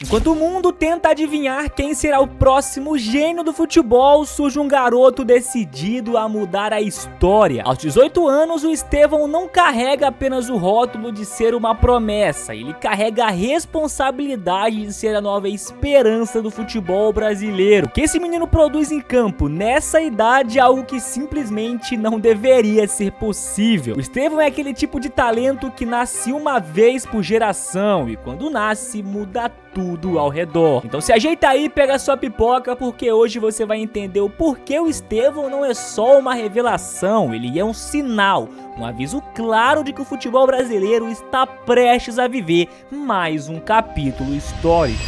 Enquanto o mundo tenta adivinhar quem será o próximo gênio do futebol, surge um garoto decidido a mudar a história. Aos 18 anos, o Estevão não carrega apenas o rótulo de ser uma promessa, ele carrega a responsabilidade de ser a nova esperança do futebol brasileiro. O que esse menino produz em campo nessa idade é algo que simplesmente não deveria ser possível. O Estevão é aquele tipo de talento que nasce uma vez por geração e quando nasce muda tudo ao redor. Então se ajeita aí, pega sua pipoca, porque hoje você vai entender o porquê o Estevão não é só uma revelação, ele é um sinal, um aviso claro de que o futebol brasileiro está prestes a viver mais um capítulo histórico.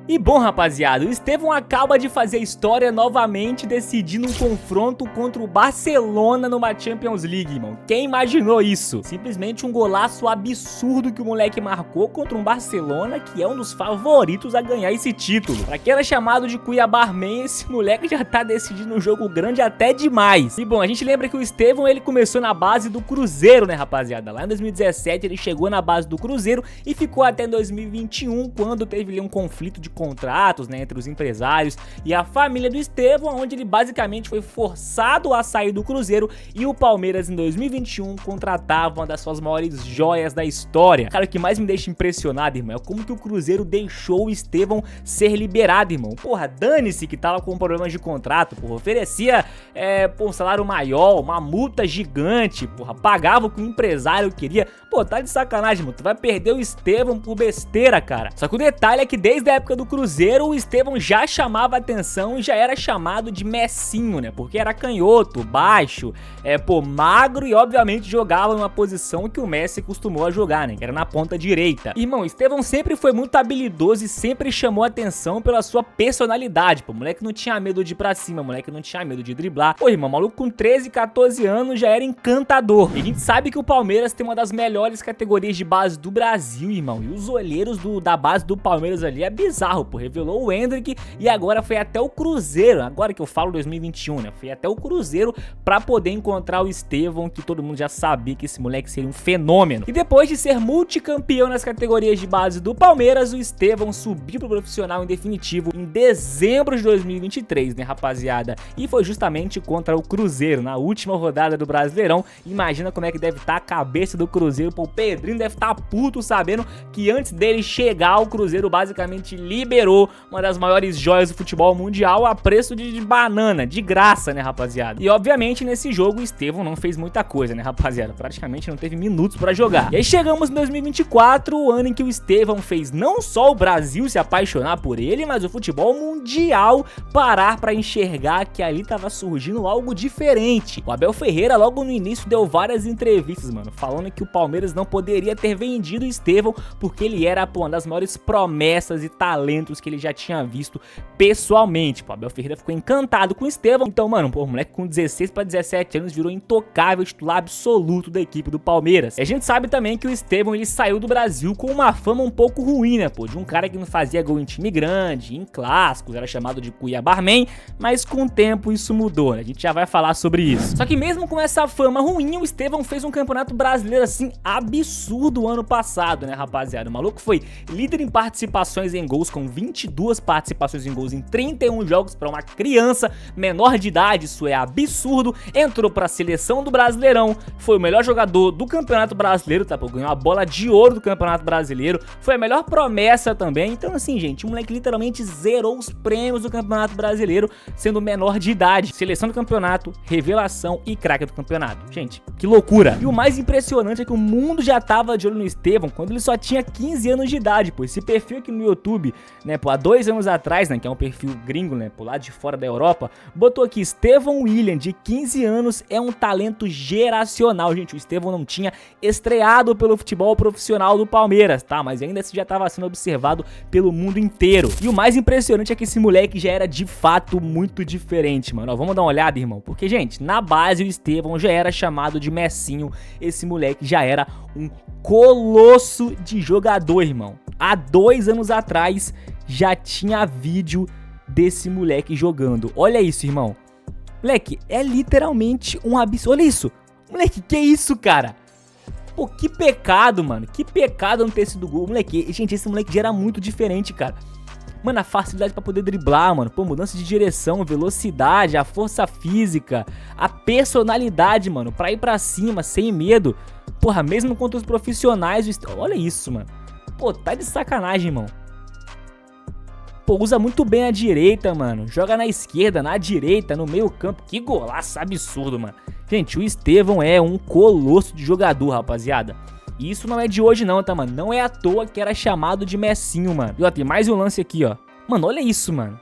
E bom, rapaziada, o Estevão acaba de fazer história novamente decidindo um confronto contra o Barcelona numa Champions League, irmão. Quem imaginou isso? Simplesmente um golaço absurdo que o moleque marcou contra um Barcelona que é um dos favoritos a ganhar esse título. Pra quem era chamado de Cuiabarman, esse moleque já tá decidindo um jogo grande até demais. E bom, a gente lembra que o Estevão, ele começou na base do Cruzeiro, né, rapaziada? Lá em 2017 ele chegou na base do Cruzeiro e ficou até 2021, quando teve ali um conflito de contratos, né, entre os empresários e a família do Estevão, onde ele basicamente foi forçado a sair do Cruzeiro e o Palmeiras em 2021 contratava uma das suas maiores joias da história. Cara, o que mais me deixa impressionado, irmão, é como que o Cruzeiro deixou o Estevão ser liberado, irmão. Porra, dane-se que tava com problemas de contrato, porra, oferecia um salário maior, uma multa gigante, porra, pagava o que o empresário queria. Pô, tá de sacanagem, mano, tu vai perder o Estevão por besteira, cara. Só que o detalhe é que desde a época do Cruzeiro, o Estevão já chamava atenção e já era chamado de Messinho, né? Porque era canhoto, baixo, magro e obviamente jogava numa posição que o Messi costumou a jogar, né? Que era na ponta direita. Irmão, o Estevão sempre foi muito habilidoso e sempre chamou atenção pela sua personalidade. Pô, o moleque não tinha medo de ir pra cima, o moleque não tinha medo de driblar. Pô, irmão, o maluco com 13, 14 anos já era encantador. E a gente sabe que o Palmeiras tem uma das melhores categorias de base do Brasil, irmão. E os olheiros da base do Palmeiras ali é bizarro, pô. Revelou o Endrick e agora foi até o Cruzeiro, agora que eu falo 2021, né? Foi até o Cruzeiro pra poder encontrar o Estevão, que todo mundo já sabia que esse moleque seria um fenômeno. E depois de ser multicampeão nas categorias de base do Palmeiras, o Estevão subiu pro profissional em definitivo em dezembro de 2023, né, rapaziada? E foi justamente contra o Cruzeiro, na última rodada do Brasileirão. Imagina como é que deve estar a cabeça do Cruzeiro. Pô, o Pedrinho deve estar puto sabendo que antes dele chegar, o Cruzeiro basicamente liberou uma das maiores joias do futebol mundial a preço de banana, de graça, né, rapaziada? E obviamente nesse jogo o Estevão não fez muita coisa, né, rapaziada? Praticamente não teve minutos pra jogar. E aí chegamos em 2024, o ano em que o Estevão fez não só o Brasil se apaixonar por ele, mas o futebol mundial parar pra enxergar que ali tava surgindo algo diferente. O Abel Ferreira logo no início deu várias entrevistas, mano, falando que o Palmeiras não poderia ter vendido o Estevão porque ele era, pô, uma das maiores promessas e talentos que ele já tinha visto pessoalmente. Pô, Abel Ferreira ficou encantado com o Estevão. Então, mano, pô, o moleque com 16 para 17 anos virou intocável, titular absoluto da equipe do Palmeiras. E a gente sabe também que o Estevão, ele saiu do Brasil com uma fama um pouco ruim, né, pô, de um cara que não fazia gol em time grande, em clássicos, era chamado de Cuiabarman, mas com o tempo isso mudou, né? A gente já vai falar sobre isso. Só que mesmo com essa fama ruim, o Estevão fez um campeonato brasileiro, assim, absurdo ano passado, né, rapaziada? O maluco foi líder em participações em gols com 22 participações em gols em 31 jogos para uma criança menor de idade, isso é absurdo. Entrou para a seleção do Brasileirão, foi o melhor jogador do Campeonato Brasileiro, tá? Pô, ganhou a bola de ouro do Campeonato Brasileiro, foi a melhor promessa também. Então assim, gente, o moleque literalmente zerou os prêmios do Campeonato Brasileiro sendo menor de idade. Seleção do campeonato, revelação e craque do campeonato. Gente, que loucura. E o mais impressionante é que o mundo já tava de olho no Estevão quando ele só tinha 15 anos de idade, pô. Esse perfil aqui no YouTube, né, pô, há 2 anos atrás, né, que é um perfil gringo, né, pô, lá de fora da Europa, botou aqui: Estevão William, de 15 anos, é um talento geracional. Gente, o Estevão não tinha estreado pelo futebol profissional do Palmeiras, tá? Mas ainda assim já estava sendo observado pelo mundo inteiro. E o mais impressionante é que esse moleque já era de fato muito diferente, mano. Ó, vamos dar uma olhada, irmão, porque, gente, na base o Estevão já era chamado de Messinho. Esse moleque já era um colosso de jogador, irmão. Há 2 anos atrás já tinha vídeo desse moleque jogando. Olha isso, irmão. Moleque, é literalmente um absurdo. Olha isso. Moleque, que isso, cara? Pô, que pecado, mano. Que pecado não ter sido gol. Moleque, gente, esse moleque já era muito diferente, cara. Mano, a facilidade pra poder driblar, mano. Pô, mudança de direção, velocidade, a força física, a personalidade, mano, pra ir pra cima, sem medo. Porra, mesmo contra os profissionais, olha isso, mano. Pô, tá de sacanagem, irmão. Pô, usa muito bem a direita, mano. Joga na esquerda, na direita, no meio campo. Que golaço absurdo, mano. Gente, o Estevão é um colosso de jogador, rapaziada. E isso não é de hoje não, tá, mano? Não é à toa que era chamado de Messinho, mano. E ó, tem mais um lance aqui, ó. Mano, olha isso, mano.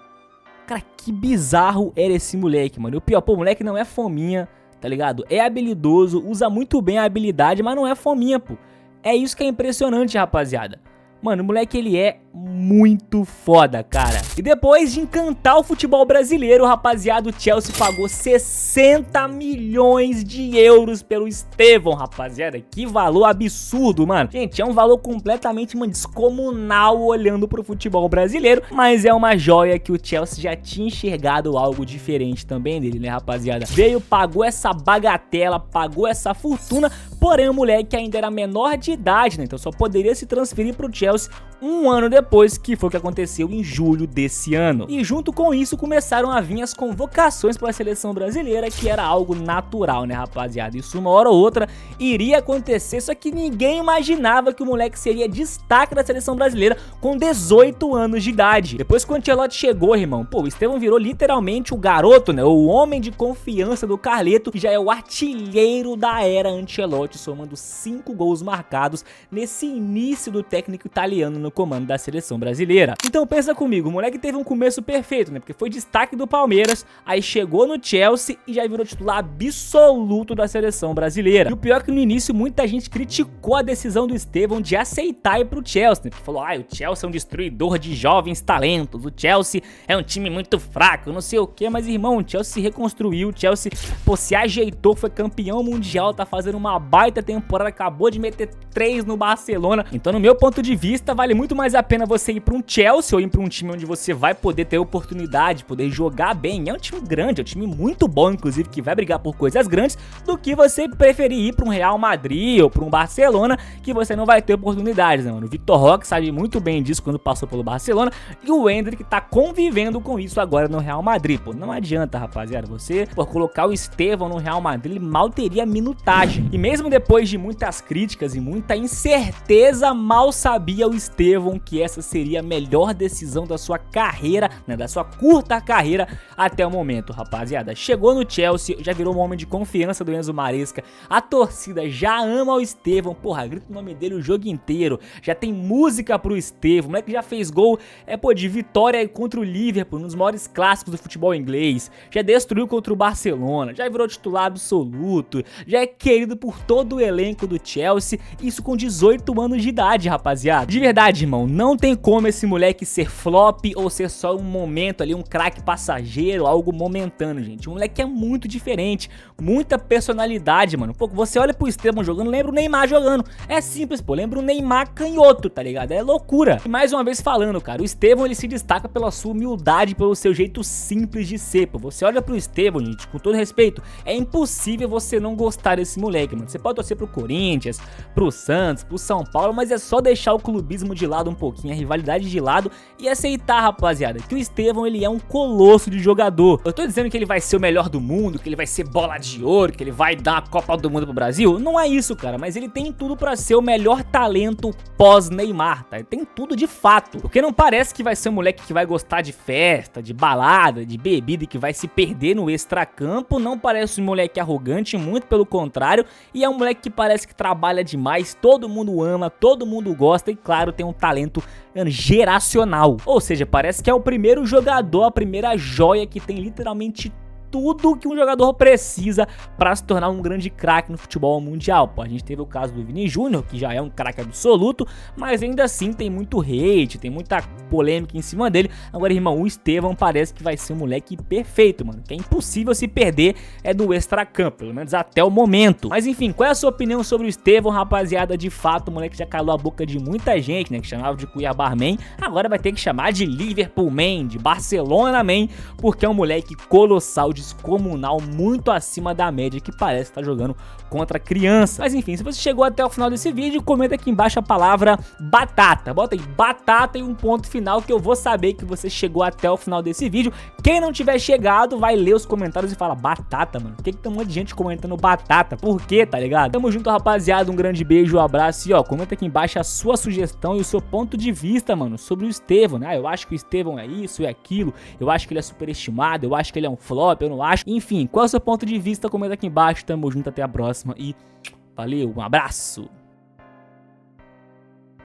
Cara, que bizarro era esse moleque, mano. E o pior, pô, o moleque não é fominha, tá ligado? É habilidoso, usa muito bem a habilidade, mas não é fominha, pô. É isso que é impressionante, rapaziada. Mano, o moleque, ele é muito foda, cara. E depois de encantar o futebol brasileiro, rapaziada, o Chelsea pagou 60 milhões de euros pelo Estevão, rapaziada. Que valor absurdo, mano. Gente, é um valor completamente, mano, descomunal olhando pro futebol brasileiro, mas é uma joia que o Chelsea já tinha enxergado algo diferente também dele, né, rapaziada? Veio, pagou essa bagatela, pagou essa fortuna, porém o moleque ainda era menor de idade, né? Então só poderia se transferir pro Chelsea um ano depois, que foi o que aconteceu em julho desse ano. E junto com isso começaram a vir as convocações para a seleção brasileira, que era algo natural, né, rapaziada? Isso uma hora ou outra iria acontecer, só que ninguém imaginava que o moleque seria destaque da seleção brasileira com 18 anos de idade. Depois que o Ancelotti chegou, irmão, pô, o Estevão virou literalmente o garoto, né, o homem de confiança do Carleto, que já é o artilheiro da era Ancelotti, somando 5 gols marcados nesse início do técnico italiano no comando da seleção brasileira. Então pensa comigo, o moleque teve um começo perfeito, né? Porque foi destaque do Palmeiras, aí chegou no Chelsea e já virou titular absoluto da seleção brasileira. E o pior é que no início muita gente criticou a decisão do Estevão de aceitar ir pro Chelsea, né? Porque falou, o Chelsea é um destruidor de jovens talentos, o Chelsea é um time muito fraco, não sei o que, mas irmão, o Chelsea se reconstruiu, o Chelsea, pô, se ajeitou, foi campeão mundial, tá fazendo uma baita temporada, acabou de meter 3 no Barcelona. Então no meu ponto de vista, vale muito mais a pena você ir para um Chelsea ou ir para um time onde você vai poder ter oportunidade, poder jogar bem. É um time grande, é um time muito bom, inclusive, que vai brigar por coisas grandes, do que você preferir ir para um Real Madrid ou para um Barcelona, que você não vai ter oportunidades, né, mano? O Victor Roque sabe muito bem disso quando passou pelo Barcelona, e o Endrick tá convivendo com isso agora no Real Madrid. Pô, não adianta, rapaziada, você, por colocar o Estevão no Real Madrid, ele mal teria minutagem. E mesmo depois de muitas críticas e muita incerteza, mal sabia o Estevão que essa seria a melhor decisão da sua carreira, né, da sua curta carreira até o momento, rapaziada. Chegou no Chelsea, já virou um homem de confiança do Enzo Maresca, a torcida já ama o Estevão, porra, grita o nome dele o jogo inteiro, já tem música pro Estevão, o moleque já fez gol, de vitória contra o Liverpool, um dos maiores clássicos do futebol inglês, já destruiu contra o Barcelona, já virou titular absoluto, já é querido por todo o elenco do Chelsea, isso com 18 anos de idade, rapaziada. De verdade, irmão, não tem como esse moleque ser flop ou ser só um momento ali, um craque passageiro, algo momentâneo, gente. O moleque é muito diferente, muita personalidade, mano. Pô, você olha pro Estevão jogando, lembra o Neymar jogando. É simples, pô, lembra o Neymar canhoto, tá ligado? É loucura. E mais uma vez falando, cara, o Estevão, ele se destaca pela sua humildade, pelo seu jeito simples de ser, pô. Você olha pro Estevão, gente, com todo respeito, é impossível você não gostar desse moleque, mano. Você pode torcer pro Corinthians, pro Santos, pro São Paulo, mas é só deixar o clubismo de lado um pouquinho, a rivalidade de lado e aceitar, rapaziada, que o Estevão, ele é um colosso de jogador. Eu tô dizendo que ele vai ser o melhor do mundo, que ele vai ser bola de ouro, que ele vai dar a Copa do Mundo pro Brasil. Não é isso, cara, mas ele tem tudo pra ser o melhor talento pós-Neymar, tá? Ele tem tudo de fato. Porque não parece que vai ser um moleque que vai gostar de festa, de balada, de bebida e que vai se perder no extracampo. Não parece um moleque arrogante, muito pelo contrário. E é um moleque que parece que trabalha demais, todo mundo ama, todo mundo gosta e, claro, tem um talento geracional. Ou seja, parece que é o primeiro jogador, a primeira joia que tem literalmente tudo que um jogador precisa para se tornar um grande craque no futebol mundial. Pô, a gente teve o caso do Vini Júnior, que já é um craque absoluto, mas ainda assim tem muito hate, tem muita polêmica em cima dele. Agora, irmão, o Estevão parece que vai ser um moleque perfeito, mano, que é impossível se perder do extracampo, pelo menos até o momento. Mas enfim, qual é a sua opinião sobre o Estevão, rapaziada? De fato, o moleque já calou a boca de muita gente, né, que chamava de Cuiabá Man, agora vai ter que chamar de Liverpool Man, de Barcelona Man, porque é um moleque colossal de descomunal, muito acima da média, que parece estar jogando contra criança. Mas enfim, se você chegou até o final desse vídeo, comenta aqui embaixo a palavra batata. Bota aí batata e um ponto final, que eu vou saber que você chegou até o final desse vídeo. Quem não tiver chegado vai ler os comentários e fala: batata, mano, por que tem um monte de gente comentando batata? Por quê, tá ligado? Tamo junto, rapaziada, um grande beijo, um abraço e ó, comenta aqui embaixo a sua sugestão e o seu ponto de vista, mano, sobre o Estevão, né? Eu acho que o Estevão é isso, é aquilo, eu acho que ele é superestimado, eu acho que ele é um flop, eu não acho. Enfim, qual é o seu ponto de vista? Comenta aqui embaixo, tamo junto, até a próxima e valeu, um abraço!